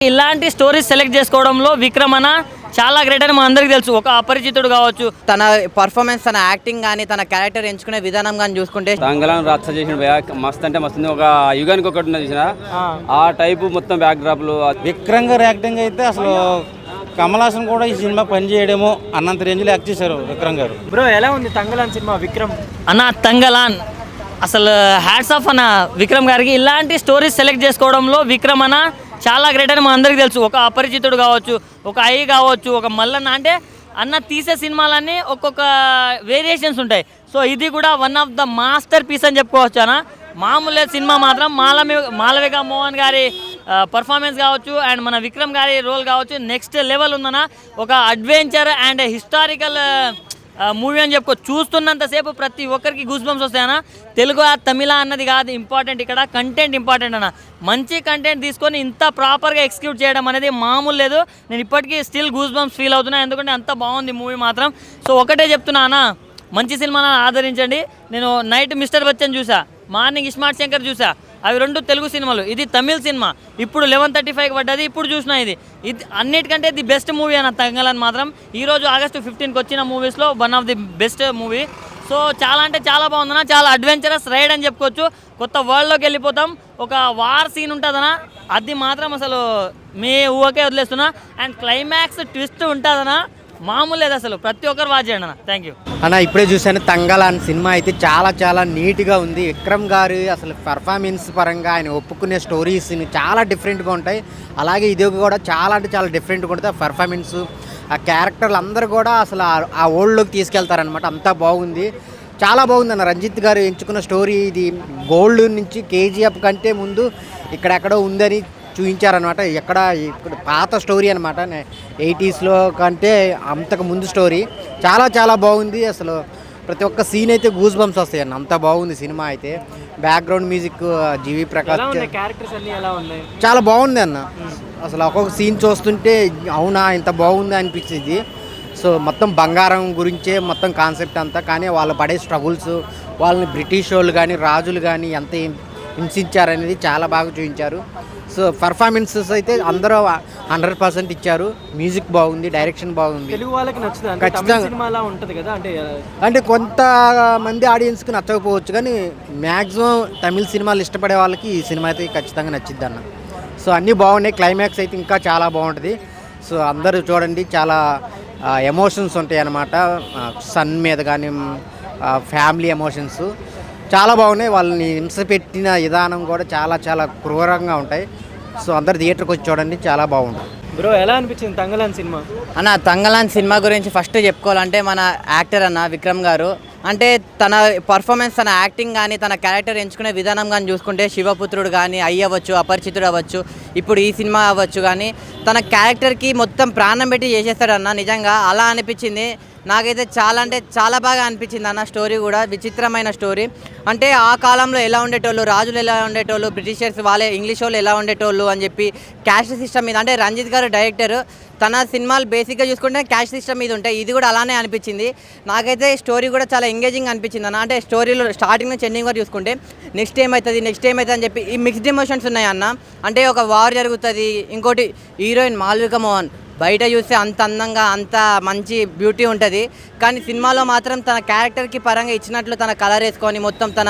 ఇలాంటి stories select చేసుకోవడంలో విక్రమ్ అన్న చాలా గ్రేట్ అని మనందరికీ తెలుసు. ఒక అపరిచితుడు కావచ్చు, తన పర్ఫార్మెన్స్, తన యాక్టింగ్ కానీ, తన క్యారెక్టర్ ఎంచుకునే విధానం కానీ చూసుకుంటే తంగళం రచ్చ చేసిన మస్త్ అంటే మస్తు. ఒక యుగానికి ఒకటి ఉన్నది చూసిన ఆ టైపు మొత్తం బ్యాక్ డ్రాప్లు. విక్రమ్ గారు యాక్టింగ్ అయితే అసలు కమల్ హాసన్ కూడా ఈ సినిమా పనిచేయడమో అన్నంత రేంజ్లో యాక్ట్ చేశారు విక్రమ్ గారు. బ్రో ఎలా ఉంది తంగలాన్ సినిమా? విక్రమ్ అన్న తంగలాన్ అసలు హ్యాట్స్ ఆఫ్ అన్న విక్రమ్ గారికి. ఇలాంటి స్టోరీస్ సెలెక్ట్ చేసుకోవడంలో విక్రమ్ అన్న చాలా గ్రేట్ అని మనందరికీ తెలుసు. ఒక అపరిచితుడు కావచ్చు, ఒక ఐ కావచ్చు, ఒక మల్లన్న, అంటే అన్న తీసే సినిమాలన్నీ ఒక్కొక్క వేరియేషన్స్ ఉంటాయి. సో ఇది కూడా one of the masterpiece అని చెప్పుకోవచ్చు అన్న. మామూలు సినిమా మాత్రం మాలవిక మోహన్ గారి పర్ఫార్మెన్స్ కావచ్చు అండ్ మన విక్రమ్ గారి రోల్ కావచ్చు నెక్స్ట్ లెవెల్ ఉందన్న. ఒక అడ్వెంచర్ అండ్ హిస్టారికల్ మూవీ అని చెప్పుకో. చూస్తున్నంతసేపు ప్రతి ఒక్కరికి గూస్ బంప్స్ వస్తాయన్న. తెలుగు తమిళ అన్నది కాదు ఇంపార్టెంట్, ఇక్కడ కంటెంట్ ఇంపార్టెంట్ అన్న. మంచి కంటెంట్ తీసుకొని ఇంత ప్రాపర్గా ఎగ్జిక్యూట్ చేయడం అనేది మామూలు లేదు. నేను ఇప్పటికీ స్టిల్ గూస్ బంప్స్ ఫీల్ అవుతున్నా, ఎందుకంటే అంత బాగుంది మూవీ మాత్రం. సో ఒకటే చెప్తున్నా అన్న, మంచి సినిమాను ఆదరించండి. నేను నైట్ మిస్టర్ బచ్చన్ చూసా, మార్నింగ్ ఇస్మార్ట్ శంకర్ చూసా. అవి రెండు తెలుగు సినిమాలు, ఇది తమిళ సినిమా. ఇప్పుడు 11:35కి పడ్డది, ఇప్పుడు చూసినా. ఇది అన్నిటికంటే ది బెస్ట్ మూవీ అన్న తంగలాన్ మాత్రం. ఈరోజు ఆగస్టు 15కి వచ్చిన మూవీస్లో one of the best movie. So చాలా అంటే చాలా బాగుందన్న. చాలా అడ్వెంచరస్ రైడ్ అని చెప్పుకోవచ్చు. కొత్త వరల్డ్లోకి వెళ్ళిపోతాం. ఒక వార్ సీన్ ఉంటుందన్న, అది మాత్రం అసలు మీ ఊహకే వదిలేస్తున్నా. అండ్ క్లైమాక్స్ ట్విస్ట్ ఉంటుందన్న, మామూలు లేదు అసలు. ప్రతి ఒక్కరు వాచ్ చేయండి అన్న. థ్యాంక్ యూ అన్న. ఇప్పుడే చూశాను తంగలాన్ సినిమా అయితే చాలా చాలా నీట్గా ఉంది. విక్రమ్ గారు అసలు పర్ఫార్మెన్స్ పరంగా ఆయన ఒప్పుకునే స్టోరీస్ చాలా డిఫరెంట్గా ఉంటాయి. అలాగే ఇది కూడా చాలా అంటే చాలా డిఫరెంట్గా ఉంటుంది. ఆ పర్ఫార్మెన్స్, ఆ క్యారెక్టర్లు అందరూ కూడా అసలు ఆ ఓల్డ్లోకి తీసుకెళ్తారనమాట. అంతా బాగుంది, చాలా బాగుంది అన్న. రంజిత్ గారు ఎంచుకున్న స్టోరీ ఇది గోల్డ్ నుంచి కేజీఎఫ్ కంటే ముందు ఇక్కడెక్కడో ఉందని చూపించారనమాట. ఇక్కడ పాత స్టోరీ అనమాట, 80sలో కంటే అంతకు ముందు స్టోరీ. చాలా చాలా బాగుంది అసలు. ప్రతి ఒక్క సీన్ అయితే గూస్ బంప్స్ వస్తాయి అన్న, అంత బాగుంది సినిమా అయితే. బ్యాక్గ్రౌండ్ మ్యూజిక్ జీవి ప్రకాష్ క్యారెక్టర్స్ అన్ని ఎలా ఉన్నాయి? చాలా బాగుంది అన్న. అసలు ఒక్కొక్క సీన్ చూస్తుంటే అవునా ఇంత బాగుంది అనిపించింది. సో మొత్తం బంగారం గురించే మొత్తం కాన్సెప్ట్ అంతా. కానీ వాళ్ళు పడే స్ట్రగుల్స్, వాళ్ళని బ్రిటిష్ వాళ్ళు కానీ రాజులు కానీ ఎంత హింసించారనేది చాలా బాగా చూపించారు. సో పర్ఫార్మెన్సెస్ అయితే అందరూ 100% ఇచ్చారు. మ్యూజిక్ బాగుంది, డైరెక్షన్ బాగుంది. తెలుగు వాళ్ళకి నచ్చుతుంది ఖచ్చితంగా. సినిమా అలా ఉంటుంది కదా, అంటే కొంతమంది ఆడియన్స్కి నచ్చకపోవచ్చు, కానీ మ్యాక్సిమం తమిళ సినిమాలు ఇష్టపడే వాళ్ళకి ఈ సినిమా అయితే ఖచ్చితంగా నచ్చిద్ది అన్న. సో అన్నీ బాగున్నాయి. క్లైమాక్స్ అయితే ఇంకా చాలా బాగుంటుంది. సో అందరూ చూడండి, చాలా ఎమోషన్స్ ఉంటాయి అన్నమాట. సన్ మీద కానీ ఫ్యామిలీ ఎమోషన్స్ చాలా బాగున్నాయి. వాళ్ళని హింస పెట్టిన విధానం కూడా చాలా చాలా క్రూరంగా ఉంటాయి. సో అందరు థియేటర్కి వచ్చి చూడండి, చాలా బాగుంటుంది. బ్రో ఎలా అనిపించింది తంగలాన్ సినిమా? అన్న తంగలాన్ సినిమా గురించి ఫస్ట్ చెప్పుకోవాలంటే మన యాక్టర్ అన్న విక్రమ్ గారు, అంటే తన పర్ఫార్మెన్స్, తన యాక్టింగ్ కానీ, తన క్యారెక్టర్ ఎంచుకునే విధానం కానీ చూసుకుంటే శివపుత్రుడు కానీ అవ్వచ్చు, అపరిచితుడు అవ్వచ్చు, ఇప్పుడు ఈ సినిమా అవ్వచ్చు, కానీ తన క్యారెక్టర్కి మొత్తం ప్రాణం పెట్టి చేసేస్తాడన్న. నిజంగా అలా అనిపించింది నాకైతే. చాలా అంటే చాలా బాగా అనిపించింది అన్న. స్టోరీ కూడా విచిత్రమైన స్టోరీ. అంటే ఆ కాలంలో ఎలా ఉండేటోళ్ళు, రాజులు ఎలా ఉండేటోళ్ళు, బ్రిటిషర్స్ వాళ్ళే ఇంగ్లీష్ వాళ్ళు ఎలా ఉండేటోళ్ళు అని చెప్పి క్యాస్ట్ సిస్టమ్ మీద, అంటే రంజిత్ గారు డైరెక్టర్, తన సినిమాలు బేసిక్గా చూసుకుంటే క్యాస్ట్ సిస్టమ్ మీద ఉంటాయి. ఇది కూడా అలానే అనిపించింది నాకైతే. స్టోరీ కూడా చాలా ఎంగేజింగ్ అనిపించింది అన్న. అంటే స్టోరీలో స్టార్టింగ్ నుంచి ఎండింగ్ వరకు చూసుకుంటే నెక్స్ట్ ఏమవుతుంది అని చెప్పి ఈ మిక్స్డ్ ఎమోషన్స్ ఉన్నాయి అన్న. అంటే ఒక వార్ జరుగుతుంది, ఇంకోటి హీరోయిన్ మాలవిక మోహన్ బయట చూస్తే అంత అందంగా అంత మంచి బ్యూటీ ఉంటుంది, కానీ సినిమాలో మాత్రం తన క్యారెక్టర్కి పరంగా ఇచ్చినట్లు తన కలర్ వేసుకొని మొత్తం తన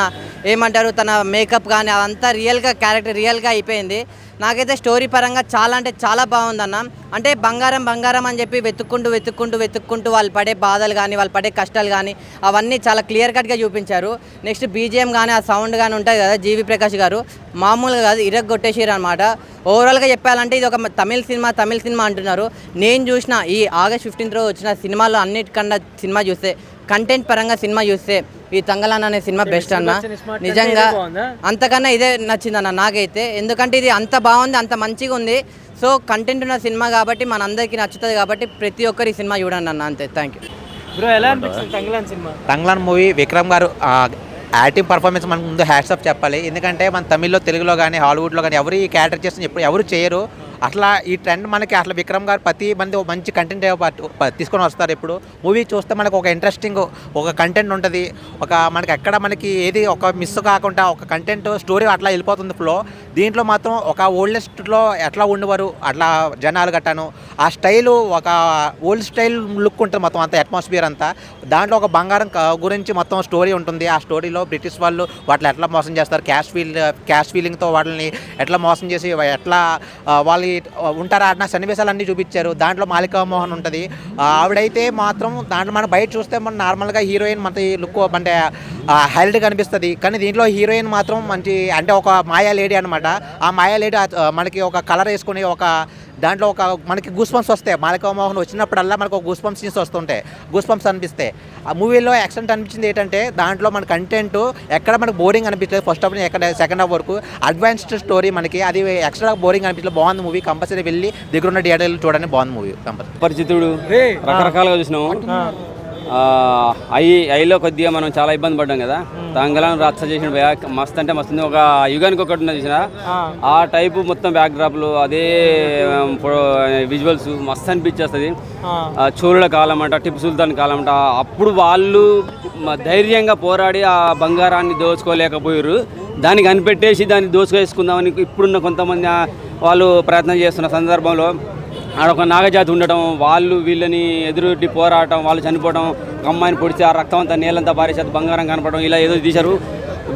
ఏమంటారు తన మేకప్ కానీ అదంతా రియల్గా క్యారెక్టర్ రియల్గా అయిపోయింది. నాకైతే స్టోరీ పరంగా చాలా అంటే చాలా బాగుందన్న. అంటే బంగారం అని చెప్పి వెతుక్కుంటూ వాళ్ళు పడే బాధలు కానీ, వాళ్ళు పడే కష్టాలు కానీ అవన్నీ చాలా క్లియర్ కట్గా చూపించారు. నెక్స్ట్ బీజిఎం కానీ ఆ సౌండ్ కానీ ఉంటుంది కదా, జీవి ప్రకాష్ గారు మామూలుగా కాదు, ఇరగ్గొట్టేసారు అనమాట. ఓవరాల్గా చెప్పాలంటే ఇది ఒక తమిళ సినిమా అంటున్నారు. నేను చూసిన ఈ ఆగస్ట్ 15th వచ్చిన సినిమాలో అన్నిటికన్నా సినిమా చూస్తే, కంటెంట్ పరంగా సినిమా చూస్తే ఈ తంగలాన్ అనే సినిమా బెస్ట్ అన్న. నిజంగా అంతకన్నా ఇదే నచ్చిందన్న నాకైతే. ఎందుకంటే ఇది అంత బాగుంది, అంత మంచిగా ఉంది. సో కంటెంట్ ఉన్న సినిమా కాబట్టి మనందరికీ నచ్చుతుంది కాబట్టి ప్రతి ఒక్కరు ఈ సినిమా చూడండి అన్న. అంతే, థ్యాంక్ యూ బ్రో. ఎలా అనిపించింది తంగలాన్ సినిమా? తంగలాన్ మూవీ విక్రమ్ గారు యాక్టింగ్ పర్ఫార్మెన్స్ మనకు ముందు హ్యాట్స్ ఆఫ్ చెప్పాలి. ఎందుకంటే మన తమిళ్లో, తెలుగులో కానీ హాలీవుడ్లో కానీ ఎవరు ఈ క్యారెక్టర్ చేస్తున్న ఎవరు చేయరు. అట్లా ఈ ట్రెండ్ మనకి అట్లా విక్రమ్ గారు ప్రతి మంది ఒక మంచి కంటెంట్ తీసుకొని వస్తారు. ఇప్పుడు మూవీ చూస్తే మనకు ఒక ఇంట్రెస్టింగ్ ఒక కంటెంట్ ఉంటుంది. మనకి ఎక్కడ మనకి ఏది ఒక మిస్ కాకుండా ఒక కంటెంట్ స్టోరీ అట్లా వెళ్ళిపోతుంది ఫ్లో. దీంట్లో మాత్రం ఒక ఓల్డెస్ట్లో ఎట్లా ఉండేవారు అట్లా జనాలు గట్టాను ఆ స్టైలు ఒక ఓల్డ్ స్టైల్ లుక్ ఉంటుంది మొత్తం అంతా అట్మాస్ఫియర్ అంతా. దాంట్లో ఒక బంగారం గురించి మొత్తం స్టోరీ ఉంటుంది. ఆ స్టోరీలో బ్రిటిష్ వాళ్ళు వాటిని ఎట్లా మోసం చేస్తారు, క్యాష్ ఫీలింగ్తో వాళ్ళని ఎట్లా మోసం చేసి ఎట్లా వాళ్ళు ఉంటారు అన్న సన్నివేశాలన్నీ చూపించారు. దాంట్లో మాలికా మోహన్ ఉంటుంది. ఆవిడైతే మాత్రం దాంట్లో మనం బయట చూస్తే మనం నార్మల్గా హీరోయిన్ మన లుక్ అంటే హైలైట్ కనిపిస్తుంది. కానీ దీంట్లో హీరోయిన్ మాత్రం మంచి అంటే ఒక మాయా లేడీ అనమాట. ఆ మాయా లేడీ మనకి ఒక కలర్ వేసుకుని ఒక దాంట్లో ఒక మనకి గూస్ బంప్స్ వస్తాయి. మాలికా మోహన్ వచ్చినప్పుడల్లా మనకు ఒక గూస్ బంప్స్ సీన్స్ వస్తుంటాయి, గూస్ బంప్స్ అనిపిస్తాయి. ఆ మూవీలో యాక్సెంట్ అనిపించింది ఏంటంటే దాంట్లో మన కంటెంట్ ఎక్కడ మనకు బోరింగ్ అనిపించలేదు. ఫస్ట్ హాఫ్ ఎక్కడ సెకండ్ హాఫ్ వరకు అడ్వాన్స్డ్ స్టోరీ మనకి అది ఎక్స్ట్రా బోరింగ్ అనిపించలేదు. బాగుంది మూవీ. కంపల్సరీ వెళ్ళి దగ్గర ఉన్న థియేటర్లు చూడండి. బాగుంది మూవీ. కంపల్సరీ పరిచితుడు రకరకాలుగా చూసినాము. ఐలో కొద్దిగా మనం చాలా ఇబ్బంది పడ్డాం కదా. తంగళం రచ్చ చేసిన మస్తు అంటే మస్తుంది. ఒక యుగానికి ఒకటి ఉన్నది చూసిన ఆ టైపు మొత్తం బ్యాక్ డ్రాప్లు అదే విజువల్స్ మస్తు అనిపించేస్తుంది. చోళుల కాలం అంట, టిప్పు సుల్తాన్ కాలం అంట. అప్పుడు వాళ్ళు ధైర్యంగా పోరాడి ఆ బంగారాన్ని దోచుకోలేకపోయారు. దాన్ని కనిపెట్టేసి దాన్ని దోచుకేసుకుందామని ఇప్పుడున్న కొంతమంది వాళ్ళు ప్రయత్నం చేస్తున్న సందర్భంలో ఆడొక నాగజాతి ఉండటం, వాళ్ళు వీళ్ళని ఎదురుటి పోరాటం, వాళ్ళు చనిపోవడం, ఒక అమ్మాయిని పొడిచి ఆ రక్తం అంతా నీళ్ళంతా పారేసేది బంగారం కనపడడం, ఇలా ఏదో తీశారు.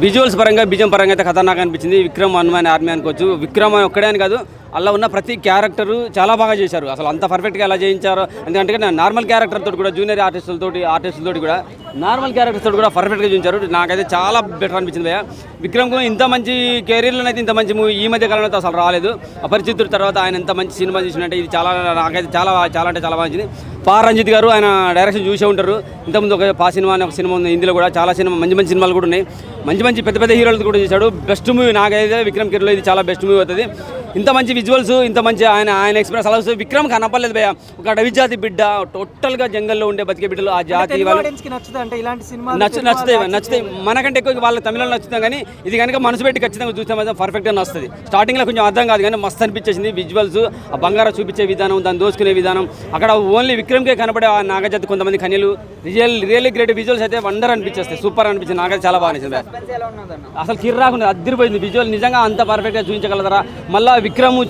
విజువల్స్ పరంగా బిజం పరంగా అయితే ఖతర్నాక్ అనిపించింది. విక్రమ్ హనుమాన్ ఆర్మీ అనుకోవచ్చు. విక్రమ్ ఒక్కడే అని కాదు, అలా ఉన్న ప్రతి క్యారెక్టరు చాలా బాగా చేశారు. అసలు అంత పర్ఫెక్ట్గా ఎలా చేయించారో. ఎందుకంటే నార్మల్ క్యారెక్టర్తో కూడా జూనియర్ ఆర్టిస్టులతో కూడా నార్మల్ క్యారెక్టర్స్ తోటి కూడా పర్ఫెక్ట్గా చూపించారు. నాకైతే చాలా బెటర్ అనిపించింది భయ్య. విక్రమ్ ఇంత మంచి కెరీర్లో అయితే ఇంత మంచి మూవీ ఈ మధ్య కాలంలో అసలు రాలేదు. అపరిచితుడి తర్వాత ఆయన ఎంత మంచి సినిమా తీసినట్టే ఇది చాలా నాకైతే చాలా అంటే చాలా బాగా నచ్చింది. పా రంజిత్ గారు ఆయన డైరెక్షన్ చూసే ఉంటారు. ఇంతకుముందు ఒక పా సినిమా అనే ఒక సినిమా ఉంది. ఇందులో కూడా చాలా మంచి సినిమాలు కూడా ఉన్నాయి. మంచి పెద్ద హీరోలతో కూడా చేశాడు. బెస్ట్ మూవీ నాకైతే విక్రమ్ కెరీర్లో ఇది చాలా బెస్ట్ మూవీ అవుతుంది. ఇంత మంచి విజువల్స్, ఇంత మంచి ఆయన ఎక్స్పీరియన్స్ అలా వస్తుంది. విక్రమ్ కనపడలేదు భయ్య. ఒక అడవి జాతి బిడ్డ, టోటల్గా జంగల్లో ఉండే బతికే బిడ్డలు ఆ జాతి నచ్చుతాయి. మనకంటే ఎక్కువ వాళ్ళ తమిళలో నచ్చుతాం. కానీ ఇది కనుక మనసు పెట్టి ఖచ్చితంగా చూస్తే మాత్రం పర్ఫెక్ట్గా నచ్చుతుంది. స్టార్టింగ్లో కొంచెం అర్థం కాదు కానీ మస్తు అనిపించేసింది. విజువల్స్, ఆ బంగారం చూపించే విధానం, దాన్ని దోచుకునే విధానం, అక్కడ ఓన్లీ విక్రమ్కే కనపడే ఆ నాగజాతి కొంతమంది కన్యలు రియల్లీ గ్రేట్. విజువల్స్ అయితే వండర్ అనిపించేస్తాయి. సూపర్ అనిపించింది. నాకైతే చాలా బాగా నచ్చింది. అసలు కిర్రాకుండా అద్దరిపోయింది. విజువల్ నిజంగా అంత పర్ఫెక్ట్గా చూపించగలరా? మళ్ళీ విక్రమ్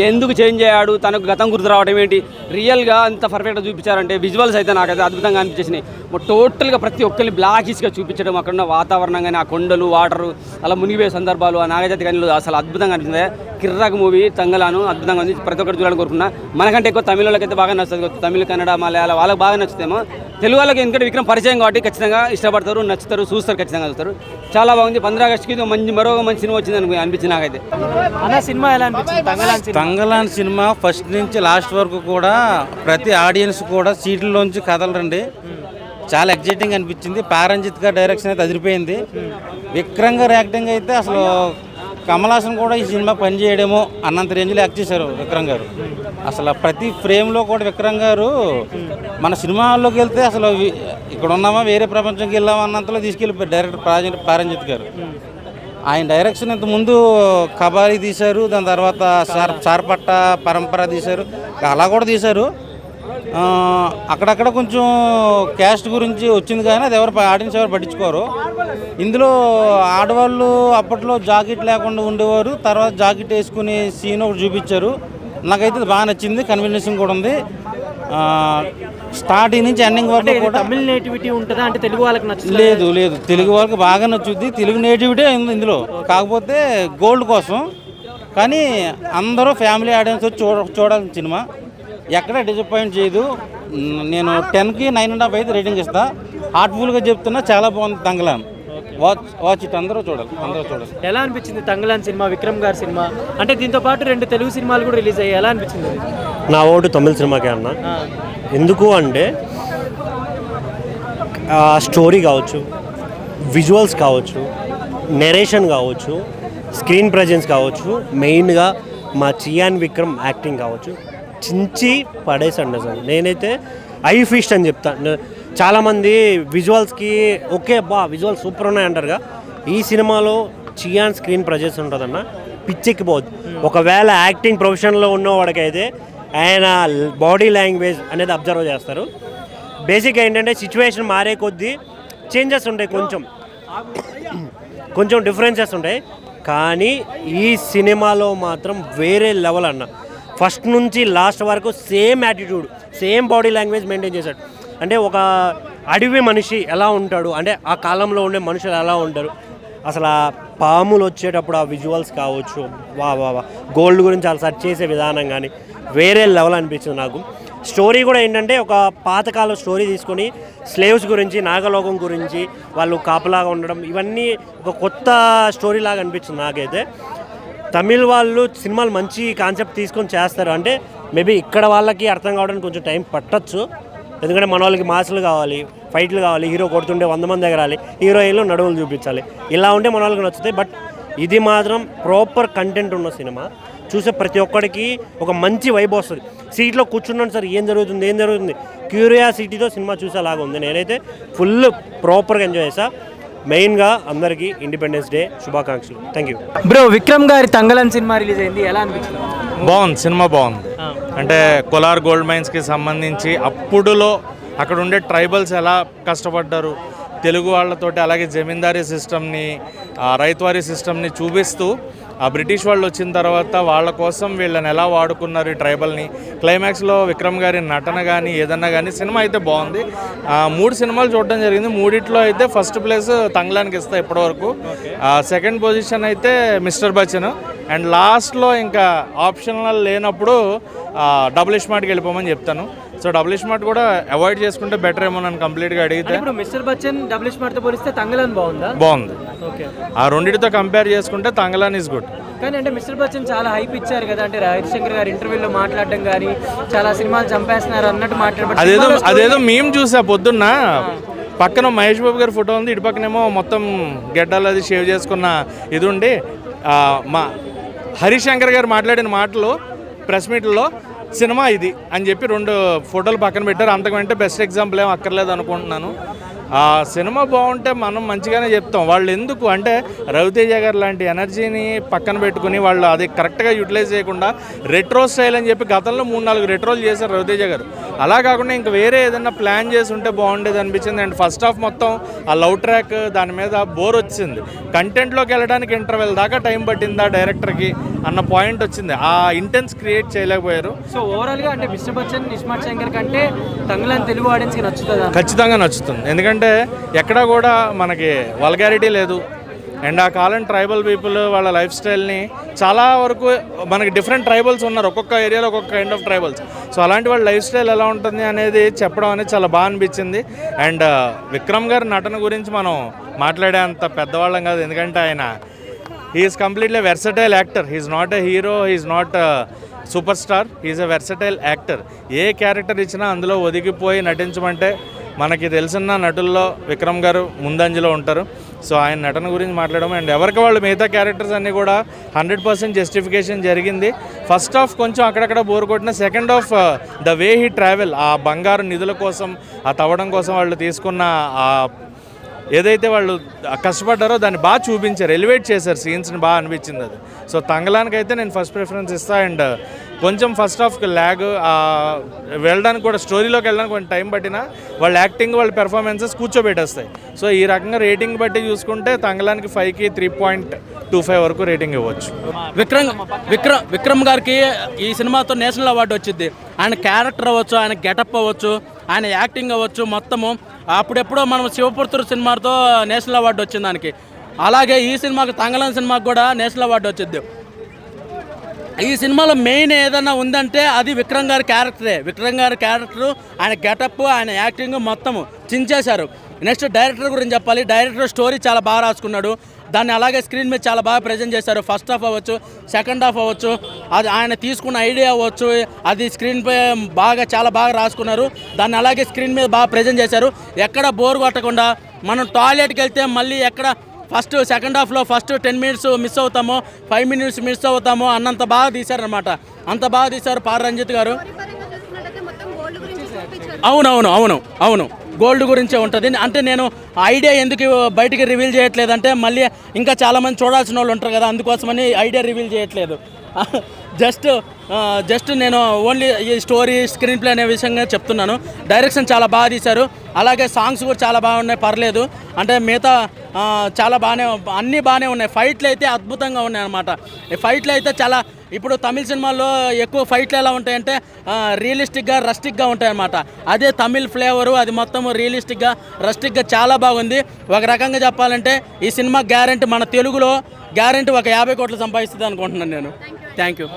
ఎందుకు చేంజ్ అయ్యాడు, తనకు గతం గుర్తు రావడం ఏంటి, రియల్గా అంత పర్ఫెక్ట్గా చూపించారంటే విజువల్స్ అయితే నాకైతే అద్భుతంగా అనిపించేసినాయి. టోటల్గా ప్రతి ఒక్కరిని బ్లాకిష్గా చూపించడం, అక్కడ ఉన్న వాతావరణం కానీ, ఆ కొండలు, వాటరు, అలా మునిగిపోయే సందర్భాలు, ఆ నాగజాతి కానీ అసలు అద్భుతంగా అనిపించింది. కిర్రాక్ మూవీ తంగలాను అద్భుతంగా ఉంది. ప్రతి ఒక్కరు చూడాలని కోరుకున్నా. మనకంటే ఎక్కువ తమిళకి బాగా నచ్చుతుంది. తమిళ, కన్నడ, మలయాళం వాళ్ళకి బాగా నచ్చుతేమో. తెలుగు వాళ్ళకి ఎందుకంటే విక్రమ్ పరిచయం కాబట్టి ఖచ్చితంగా ఇష్టపడతారు, నచ్చుతారు, చూస్తారు, ఖచ్చితంగా చూస్తారు. చాలా బాగుంది. 15 ఆగస్టుకి మరో మంచి సినిమా వచ్చింది అనిపించింది నాకైతే. సినిమా ఎలా అనిపించింది? తంగలాన్ సినిమా ఫస్ట్ నుంచి లాస్ట్ వరకు కూడా ప్రతి ఆడియన్స్ కూడా సీట్లలోంచి కదలరండి. చాలా ఎగ్జైటింగ్ అనిపించింది. పారంజిత్ గారి డైరెక్షన్ అయితే అదిరిపోయింది. విక్రమ్ గారి యాక్టింగ్ అయితే అసలు కమల్ హాసన్ కూడా ఈ సినిమా పనిచేయడమో అన్నంత రేంజ్లో యాక్ట్ చేశారు విక్రమ్ గారు. అసలు ప్రతి ఫ్రేమ్లో కూడా విక్రమ్ గారు మన సినిమా హాల్లోకి వెళ్తే అసలు ఇక్కడ ఉన్నామా వేరే ప్రపంచంకి వెళ్ళామా అన్నంతలో తీసుకెళ్ళిపోయారు డైరెక్టర్ పారంజిత్ గారు. ఆయన డైరెక్షన్ ఇంత ముందు కబాలి తీశారు, దాని తర్వాత సార్పట్ట పరంపర తీశారు, అలా కూడా తీశారు. అక్కడక్కడ కొంచెం క్యాస్ట్ గురించి వచ్చింది కానీ అది ఆడియన్స్ ఎవరు పట్టించుకోరు. ఇందులో ఆడవాళ్ళు అప్పట్లో జాకెట్ లేకుండా ఉండేవారు, తర్వాత జాకెట్ వేసుకునే సీన్ ఒకటి చూపించారు. నాకైతే బాగా నచ్చింది. కన్వీనియన్స్ కూడా ఉంది. స్టార్టింగ్ నుంచి ఎండింగ్ వరకు కూడా తమిళ నేటివిటీ ఉంటుందా అంటే తెలుగు వాళ్ళకి నచ్చలేదు? లేదు తెలుగు వాళ్ళకి బాగా నచ్చుద్ది. తెలుగు నేటివిటీ ఉంది ఇందులో. కాకపోతే గోల్డ్ కోసం. కానీ అందరూ ఫ్యామిలీ ఆడియన్స్ వచ్చి చూడాల్సిన సినిమా. ఎక్కడ డిసప్పాయింట్ చేయదు. నేను 10కి 9.5 అయితే రేటింగ్ ఇస్తా. హార్ట్ఫుల్గా చెప్తున్నా, చాలా బాగుంది తంగలాన్. Watch it. అందరూ చూడాలి. ఎలా అనిపించింది తంగలాన్ సినిమా, విక్రమ్ గారి సినిమా? అంటే దీంతో పాటు 2 తెలుగు సినిమాలు కూడా రిలీజ్ అయ్యాయి. ఎలా అనిపించింది? నా ఓటు తమిళ సినిమాకే అన్న. ఎందుకు అంటే స్టోరీ కావచ్చు, విజువల్స్ కావచ్చు, నెరేషన్ కావచ్చు, స్క్రీన్ ప్రజెన్స్ కావచ్చు, మెయిన్గా మా చియాన్ విక్రమ్ యాక్టింగ్ కావచ్చు, చించి పడేసండి అసలు. నేనైతే ఐ ఫీస్ట్ అని చెప్తాను. చాలామంది విజువల్స్కి ఓకే విజువల్స్ సూపర్ ఉన్నాయి అంటారుగా. ఈ సినిమాలో చియాన్ స్క్రీన్ ప్రజెన్స్ ఉంటుందన్న. పిచ్చెక్కిపోద్ది. ఒకవేళ యాక్టింగ్ ప్రొఫెషన్లో ఉన్నవాడికైతే ఆయన బాడీ లాంగ్వేజ్ అనేది అబ్జర్వ్ చేస్తారు. బేసిక్గా ఏంటంటే సిచ్యువేషన్ మారే కొద్దీ చేంజెస్ ఉంటాయి, కొంచెం డిఫరెన్సెస్ ఉంటాయి. కానీ ఈ సినిమాలో మాత్రం వేరే లెవెల్ అన్న. ఫస్ట్ నుంచి లాస్ట్ వరకు same attitude, same body language maintain చేశాడు. అంటే ఒక అడవి మనిషి ఎలా ఉంటాడు, అంటే ఆ కాలంలో ఉండే మనుషులు ఎలా ఉంటారు, అసలు ఆ పాములు వచ్చేటప్పుడు ఆ విజువల్స్ కావచ్చు, వా గోల్డ్ గురించి అలా సెర్చ్ చేసే విధానం కానీ వేరే లెవెల్ అనిపించింది నాకు. స్టోరీ కూడా ఏంటంటే ఒక పాతకాలం స్టోరీ తీసుకొని స్లేవ్స్ గురించి, నాగలోకం గురించి, వాళ్ళు కాపలాగా ఉండడం, ఇవన్నీ ఒక కొత్త స్టోరీ లాగా అనిపించింది నాకైతే. తమిళ్ వాళ్ళు సినిమాలు మంచి కాన్సెప్ట్ తీసుకొని చేస్తారు. అంటే మేబీ ఇక్కడ వాళ్ళకి అర్థం కావడానికి కొంచెం టైం పట్టచ్చు. ఎందుకంటే మన వాళ్ళకి మాసులు కావాలి, ఫైట్లు కావాలి, హీరో కొడుతుంటే 100 మంది ఎగరాలి, హీరోయిన్లు నడువులు చూపించాలి, ఇలా ఉంటే మన వాళ్ళకి నచ్చుతాయి. బట్ ఇది మాత్రం ప్రాపర్ కంటెంట్ ఉన్న సినిమా. చూసే ప్రతి ఒక్కడికి ఒక మంచి వైబ్ వస్తుంది. సీట్లో కూర్చున్నాను సార్ ఏం జరుగుతుంది క్యూరియాసిటీతో సినిమా చూసేలాగా ఉంది. నేనైతే ఫుల్ ప్రాపర్గా ఎంజాయ్ చేసా. మెయిన్గా అందరికీ ఇండిపెండెన్స్ డే శుభాకాంక్షలు. Thank you. బ్రో, విక్రమ్ గారి తంగలన్ సినిమా రిలీజ్ అయింది, ఎలా అనిపించింది? బాగుంది, సినిమా బాగుంది. అంటే కోలార్ గోల్డ్ మైన్స్కి సంబంధించి అప్పుడులో అక్కడ ఉండే ట్రైబల్స్ ఎలా కష్టపడ్డారు, తెలుగు వాళ్ళతోటి, అలాగే జమీందారీ సిస్టమ్ని, రైతువారీ సిస్టమ్ని చూపిస్తూ ఆ బ్రిటిష్ వాళ్ళు వచ్చిన తర్వాత వాళ్ళ కోసం వీళ్ళని ఎలా వాడుకున్నారు ఈ ట్రైబల్ని. క్లైమాక్స్లో విక్రమ్ గారి నటన కానీ ఏదన్నా కానీ సినిమా అయితే బాగుంది. 3 సినిమాలు చూడడం జరిగింది. 3 అయితే ఫస్ట్ ప్లేస్ తంగ్లానికి ఇస్తా ఇప్పటివరకు. సెకండ్ పొజిషన్ అయితే మిస్టర్ బచ్చన్. అండ్ లాస్ట్లో ఇంకా ఆప్షనల్ లేనప్పుడు డబుల్ స్మార్ట్కి వెళ్ళిపోమని చెప్తాను. సో డబుల్ స్మార్ట్ కూడా అవాయిడ్ చేసుకుంటే బెటర్ ఏమో నన్ను కంప్లీట్గా అడిగితే. ఇప్పుడు మిస్టర్ బచ్చన్ డబుల్ స్మార్ట్తో పోలిస్తే తంగలన్ బాగుందా? బాగుంది. ఓకే, ఆ రెండింటితో కంపేర్ చేసుకుంటే తంగలాన్ ఈజ్ గుడ్. కానీ అంటే మిస్టర్ బచ్చన్ చాలా హైప్ ఇచ్చారు కదా, అంటే హరిశంకర్ గారు ఇంటర్వ్యూలో మాట్లాడడం కానీ చాలా సినిమాలు చంపేస్తున్నారు అన్నట్టు మాట్లాడారు. అదేదో మేము చూసా పొద్దున్న, పక్కన మహేష్ బాబు గారి ఫోటో ఉంది, ఇటు పక్కనేమో మొత్తం గెడ్డలు అది షేవ్ చేసుకున్న ఇది ఉండి మా హరిశంకర్ గారు మాట్లాడిన మాటలు ప్రెస్ మీట్లో సినిమా ఇది అని చెప్పి 2 ఫోటోలు పక్కన పెట్టారు. అంతకంటే బెస్ట్ ఎగ్జాంపుల్ ఏం అక్కర్లేదు అనుకుంటున్నాను. ఆ సినిమా బాగుంటే మనం మంచిగానే చెప్తాం. వాళ్ళు ఎందుకు అంటే రవితేజ గారు లాంటి ఎనర్జీని పక్కన పెట్టుకుని వాళ్ళు అది కరెక్ట్గా యూటిలైజ్ చేయకుండా రెట్రో స్టైల్ అని చెప్పి గతంలో 3-4 రెట్రోలు చేశారు రవితేజ గారు. అలా కాకుండా ఇంక వేరే ఏదైనా ప్లాన్ చేసి ఉంటే బాగుండేది అనిపించింది. అండ్ ఫస్ట్ హాఫ్ మొత్తం ఆ లవ్ ట్రాక్ దాని మీద బోర్ వచ్చింది. కంటెంట్లోకి వెళ్ళడానికి ఇంటర్వెల్ దాకా టైం పట్టిందా డైరెక్టర్కి అన్న పాయింట్ వచ్చింది. ఆ ఇంటెన్స్ క్రియేట్ చేయలేకపోయారు. సో ఓవరాల్గా అంటే మిస్టర్ బచ్చన్ ఇస్మార్ట్ శంకర్ కంటే తంగలన్ తెలుగు ఆడియన్స్కి నచ్చుతుందా? ఖచ్చితంగా నచ్చుతుంది. ఎందుకంటే ఎక్కడా కూడా మనకి వల్గారిటీ లేదు. అండ్ ఆ కాలం ట్రైబల్ పీపుల్ వాళ్ళ లైఫ్ స్టైల్ని చాలా వరకు మనకి డిఫరెంట్ ట్రైబల్స్ ఉన్నారు, ఒక్కొక్క ఏరియాలో ఒక్కొక్క కైండ్ ఆఫ్ ట్రైబల్స్. సో అలాంటి వాళ్ళ లైఫ్ స్టైల్ ఎలా ఉంటుంది అనేది చెప్పడం అనేది చాలా బాగా అనిపించింది. అండ్ విక్రమ్ గారి నటన గురించి మనం మాట్లాడే అంత పెద్దవాళ్ళం కాదు, ఎందుకంటే ఆయన he's completely versatile actor. He's not a hero, he's not super star, he's a versatile actor. ఏ క్యారెక్టర్ ఇచ్చినా అందులో ఒదిగిపోయి నటించమంటే మనకి తెలిసిన నటుల్లో విక్రమ్ గారు ముందంజలో ఉంటారు. సో ఆయన నటన గురించి మాట్లాడడం అండ్ ఎవరికి వాళ్ళు మిగతా క్యారెక్టర్స్ అన్నీ కూడా 100% జస్టిఫికేషన్ జరిగింది. ఫస్ట్ హాఫ్ కొంచెం అక్కడక్కడ బోర్ కొట్టిన, second half the way he travel, ఆ బంగారు నిధుల కోసం, ఆ తవ్వడం కోసం వాళ్ళు తీసుకున్న ఏదైతే వాళ్ళు కష్టపడ్డారో దాన్ని బాగా చూపించారు, ఎలివేట్ చేశారు, సీన్స్ని బాగా అనిపించింది అది. సో తంగలానికి అయితే నేను ఫస్ట్ ప్రిఫరెన్స్ ఇస్తాను. అండ్ కొంచెం ఫస్ట్ హాఫ్కి ల్యాగ్, వెళ్ళడానికి కూడా స్టోరీలోకి వెళ్ళడానికి కొంచెం టైం పట్టినా వాళ్ళ యాక్టింగ్, వాళ్ళ పెర్ఫార్మెన్సెస్ కూర్చోబెట్టేస్తాయి. సో ఈ రకంగా రేటింగ్ బట్టి చూసుకుంటే తంగలానికి 5కి 3.25 వరకు రేటింగ్ ఇవ్వచ్చు. విక్రమ్ గారికి ఈ సినిమాతో నేషనల్ అవార్డు వచ్చింది. ఆయన క్యారెక్టర్ అవ్వచ్చు, ఆయన గెటప్ అవ్వచ్చు, ఆయన యాక్టింగ్ అవ్వచ్చు, మొత్తము అప్పుడెప్పుడో మనం శివపుత్రుడు సినిమాతో నేషనల్ అవార్డు వచ్చింది దానికి. అలాగే ఈ సినిమాకి తంగలన్ సినిమాకి కూడా నేషనల్ అవార్డు వచ్చింది. ఈ సినిమాలో మెయిన్ ఏదైనా ఉందంటే అది విక్రమ్ గారి క్యారెక్టరే. విక్రమ్ గారి క్యారెక్టరు, ఆయన గెటప్, ఆయన యాక్టింగ్ మొత్తము చించేశారు. నెక్స్ట్ డైరెక్టర్ గురించి చెప్పాలి. డైరెక్టర్ స్టోరీ చాలా బాగా రాసుకున్నాడు, దాన్ని అలాగే స్క్రీన్ మీద చాలా బాగా ప్రజెంట్ చేశారు. ఫస్ట్ హాఫ్ అవ్వచ్చు, సెకండ్ హాఫ్ అవ్వచ్చు, అది ఆయన తీసుకున్న ఐడియా అవ్వచ్చు, అది స్క్రీన్ పై చాలా బాగా రాసుకున్నారు. దాన్ని అలాగే స్క్రీన్ మీద బాగా ప్రజెంట్ చేశారు. ఎక్కడ బోర్ కొట్టకుండా మనం టాయిలెట్కి వెళ్తే మళ్ళీ ఎక్కడ ఫస్ట్ సెకండ్ హాఫ్లో ఫస్ట్ 10 మినిట్స్ మిస్ అవుతామో, 5 మినిట్స్ మిస్ అవుతామో అన్నంత బాగా తీశారనమాట. అంత బాగా తీశారు పార్ రంజిత్ గారు. అవును గోల్డ్ గురించే ఉంటుంది. అంటే నేను ఐడియా ఎందుకు బయటికి రివీల్ చేయట్లేదంటే మళ్ళీ ఇంకా చాలామంది చూడాల్సిన వాళ్ళు ఉంటారు కదా, అందుకోసమని ఐడియా రివీల్ చేయట్లేదు. జస్ట్ నేను ఓన్లీ ఈ స్టోరీ స్క్రీన్ ప్లే అనే విషయంగా చెప్తున్నాను. డైరెక్షన్ చాలా బాగా తీశారు, అలాగే సాంగ్స్ కూడా చాలా బాగున్నాయి, పర్లేదు. అంటే మిగతా చాలా అన్నీ బాగానే ఉన్నాయి. ఫైట్లు అయితే అద్భుతంగా ఉన్నాయి అన్నమాట. ఈ ఫైట్లు అయితే చాలా, ఇప్పుడు తమిళ సినిమాల్లో ఎక్కువ ఫైట్లు ఎలా ఉంటాయంటే రియలిస్టిక్గా రస్టిక్గా ఉంటాయి అన్నమాట. అదే తమిళ్ ఫ్లేవరు, అది మొత్తం రియలిస్టిక్గా రస్టిక్గా చాలా బాగుంది. ఒక రకంగా చెప్పాలంటే ఈ సినిమా గ్యారెంటీ మన తెలుగులో గ్యారెంటీ ఒక 50 కోట్లు సంపాదిస్తుంది అనుకుంటున్నాను నేను. Thank you.